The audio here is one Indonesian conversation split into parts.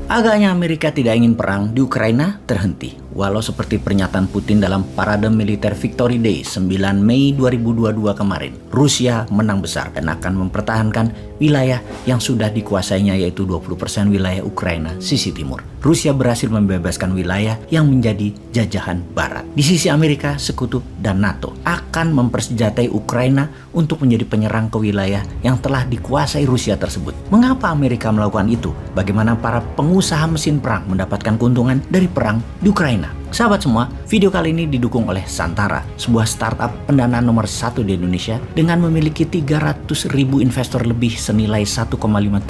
Agaknya Amerika tidak ingin perang di Ukraina terhenti. Walau seperti pernyataan Putin dalam parade militer Victory Day 9 Mei 2022 kemarin, Rusia menang besar dan akan mempertahankan wilayah yang sudah dikuasainya, yaitu 20% wilayah Ukraina sisi timur. Rusia berhasil membebaskan wilayah yang menjadi jajahan Barat. Di sisi Amerika, Sekutu, dan NATO akan mempersenjatai Ukraina untuk menjadi penyerang ke wilayah yang telah dikuasai Rusia tersebut. Mengapa Amerika melakukan itu? Bagaimana para pengusaha mesin perang mendapatkan keuntungan dari perang di Ukraina? Sahabat semua, video kali ini didukung oleh Santara, sebuah startup pendanaan nomor 1 di Indonesia dengan memiliki 300.000 investor lebih senilai 1,5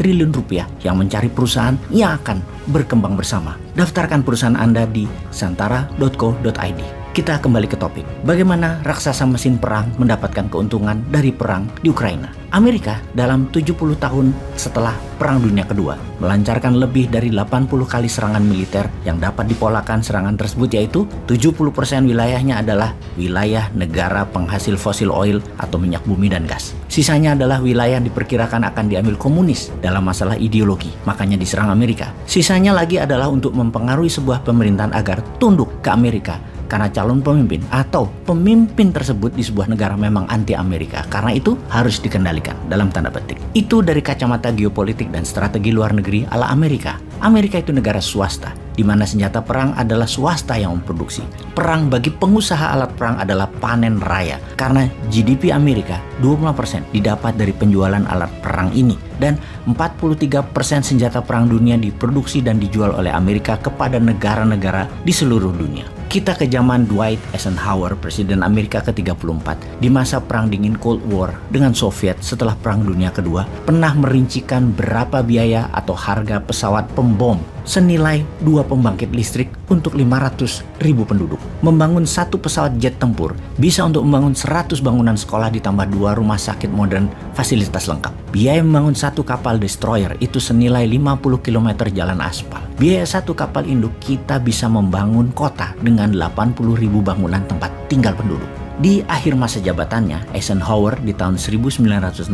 triliun rupiah yang mencari perusahaan yang akan berkembang bersama. Daftarkan perusahaan Anda di santara.co.id. Kita kembali ke topik. Bagaimana raksasa mesin perang mendapatkan keuntungan dari perang di Ukraina? Amerika dalam 70 tahun setelah Perang Dunia Kedua melancarkan lebih dari 80 kali serangan militer yang dapat dipolakan serangan tersebut, yaitu 70% wilayahnya adalah wilayah negara penghasil fosil oil atau minyak bumi dan gas. Sisanya adalah wilayah yang diperkirakan akan diambil komunis dalam masalah ideologi, makanya diserang Amerika. Sisanya lagi adalah untuk mempengaruhi sebuah pemerintahan agar tunduk ke Amerika karena calon pemimpin atau pemimpin tersebut di sebuah negara memang anti Amerika. Karena itu harus dikendalikan dalam tanda petik. Itu dari kacamata geopolitik dan strategi luar negeri ala Amerika. Amerika itu negara swasta, di mana senjata perang adalah swasta yang memproduksi. Perang bagi pengusaha alat perang adalah panen raya, karena GDP Amerika 20% didapat dari penjualan alat perang ini. Dan 43% senjata perang dunia diproduksi dan dijual oleh Amerika kepada negara-negara di seluruh dunia. Kita ke zaman Dwight Eisenhower, Presiden Amerika ke-34. Di masa Perang Dingin Cold War dengan Soviet setelah Perang Dunia Kedua, pernah merincikan berapa biaya atau harga pesawat pembom senilai 2 pembangkit listrik untuk 500.000 penduduk. Membangun 1 pesawat jet tempur bisa untuk membangun 100 bangunan sekolah ditambah 2 rumah sakit modern fasilitas lengkap. Biaya membangun 1 kapal destroyer itu senilai 50 km jalan aspal. Biaya 1 kapal induk kita bisa membangun kota dengan 80.000 bangunan tempat tinggal penduduk. Di akhir masa jabatannya, Eisenhower di tahun 1961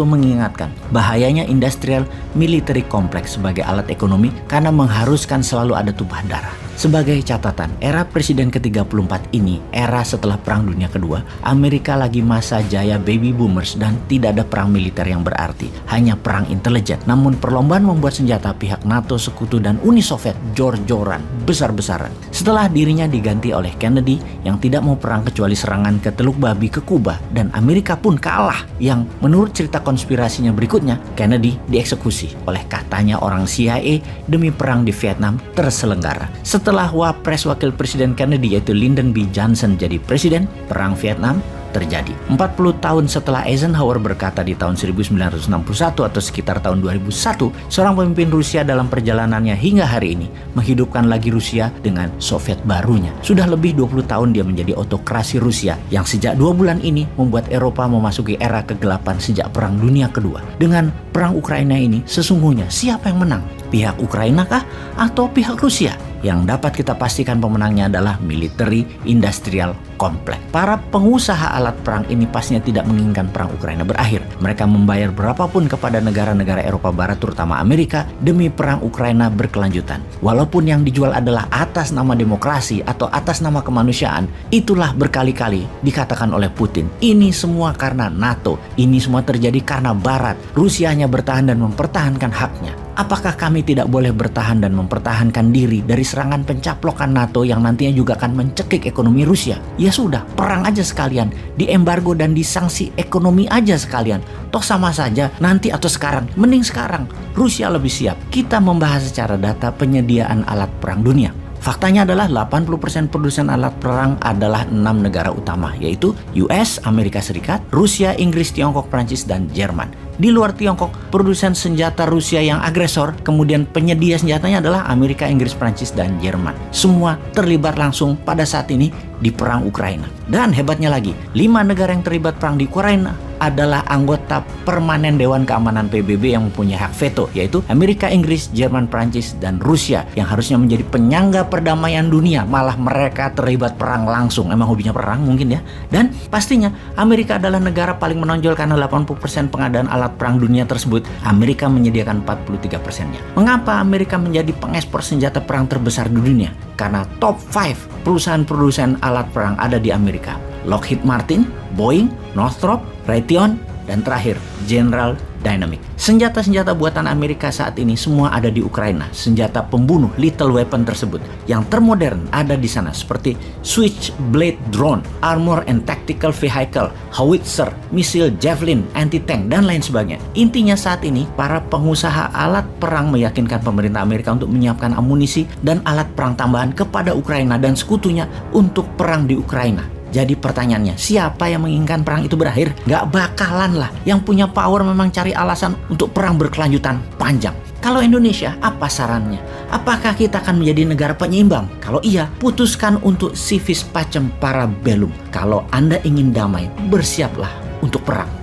mengingatkan bahayanya industrial military complex sebagai alat ekonomi karena mengharuskan selalu ada tumpah darah. Sebagai catatan, era Presiden ke-34 ini, era setelah Perang Dunia Kedua, Amerika lagi masa jaya baby boomers dan tidak ada perang militer yang berarti, hanya perang intelijen. Namun perlombaan membuat senjata pihak NATO, Sekutu, dan Uni Soviet jor-joran, besar-besaran. Setelah dirinya diganti oleh Kennedy yang tidak mau perang kecuali serangan ke Teluk Babi ke Kuba, dan Amerika pun kalah, yang menurut cerita konspirasinya berikutnya, Kennedy dieksekusi oleh katanya orang CIA demi perang di Vietnam terselenggara. Setelah Wapres Wakil Presiden Kennedy yaitu Lyndon B. Johnson jadi presiden, perang Vietnam terjadi. 40 tahun setelah Eisenhower berkata di tahun 1961 atau sekitar tahun 2001, seorang pemimpin Rusia dalam perjalanannya hingga hari ini menghidupkan lagi Rusia dengan Soviet barunya. Sudah lebih 20 tahun dia menjadi autokrasi Rusia yang sejak 2 bulan ini membuat Eropa memasuki era kegelapan sejak Perang Dunia Kedua. Dengan perang Ukraina ini, sesungguhnya siapa yang menang? Pihak Ukraina kah atau pihak Rusia? Yang dapat kita pastikan pemenangnya adalah military industrial complex. Para pengusaha alat perang ini pastinya tidak menginginkan perang Ukraina berakhir. Mereka membayar berapapun kepada negara-negara Eropa Barat terutama Amerika demi perang Ukraina berkelanjutan. Walaupun yang dijual adalah atas nama demokrasi atau atas nama kemanusiaan, itulah berkali-kali dikatakan oleh Putin. Ini semua karena NATO. Ini semua terjadi karena Barat. Rusia hanya bertahan dan mempertahankan haknya. Apakah kami tidak boleh bertahan dan mempertahankan diri dari serangan pencaplokan NATO yang nantinya juga akan mencekik ekonomi Rusia? Ya sudah, perang aja sekalian, diembargo dan disanksi ekonomi aja sekalian. Toh sama saja, nanti atau sekarang, mending sekarang. Rusia lebih siap. Kita membahas secara data penyediaan alat perang dunia. Faktanya adalah 80% produsen alat perang adalah 6 negara utama, yaitu US, Amerika Serikat, Rusia, Inggris, Tiongkok, Prancis, dan Jerman. Di luar Tiongkok, produsen senjata Rusia yang agresor, kemudian penyedia senjatanya adalah Amerika, Inggris, Prancis, dan Jerman. Semua terlibat langsung pada saat ini di perang Ukraina. Dan hebatnya lagi, 5 negara yang terlibat perang di Ukraina adalah anggota permanen Dewan Keamanan PBB yang mempunyai hak veto, yaitu Amerika, Inggris, Jerman, Prancis, dan Rusia yang harusnya menjadi penyangga perdamaian dunia. Malah mereka terlibat perang langsung. Emang hobinya perang mungkin ya. Dan pastinya Amerika adalah negara paling menonjol karena 80% pengadaan alat perang dunia tersebut Amerika menyediakan 43%-nya. Mengapa Amerika menjadi pengekspor senjata perang terbesar di dunia? Karena top 5 perusahaan-perusahaan alat perang ada di Amerika. Lockheed Martin, Boeing, Northrop, Raytheon, dan terakhir General Dynamics. Senjata-senjata buatan Amerika saat ini semua ada di Ukraina. Senjata pembunuh lethal weapon tersebut yang termodern ada di sana seperti Switchblade drone, armor and tactical vehicle, howitzer, misil Javelin, anti-tank, dan lain sebagainya. Intinya saat ini para pengusaha alat perang meyakinkan pemerintah Amerika untuk menyiapkan amunisi dan alat perang tambahan kepada Ukraina dan sekutunya untuk perang di Ukraina. Jadi pertanyaannya, siapa yang menginginkan perang itu berakhir? Gak bakalan lah. Yang punya power memang cari alasan untuk perang berkelanjutan panjang. Kalau Indonesia, apa sarannya? Apakah kita akan menjadi negara penyeimbang? Kalau iya, putuskan untuk civis pacem para bellum. Kalau Anda ingin damai, bersiaplah untuk perang.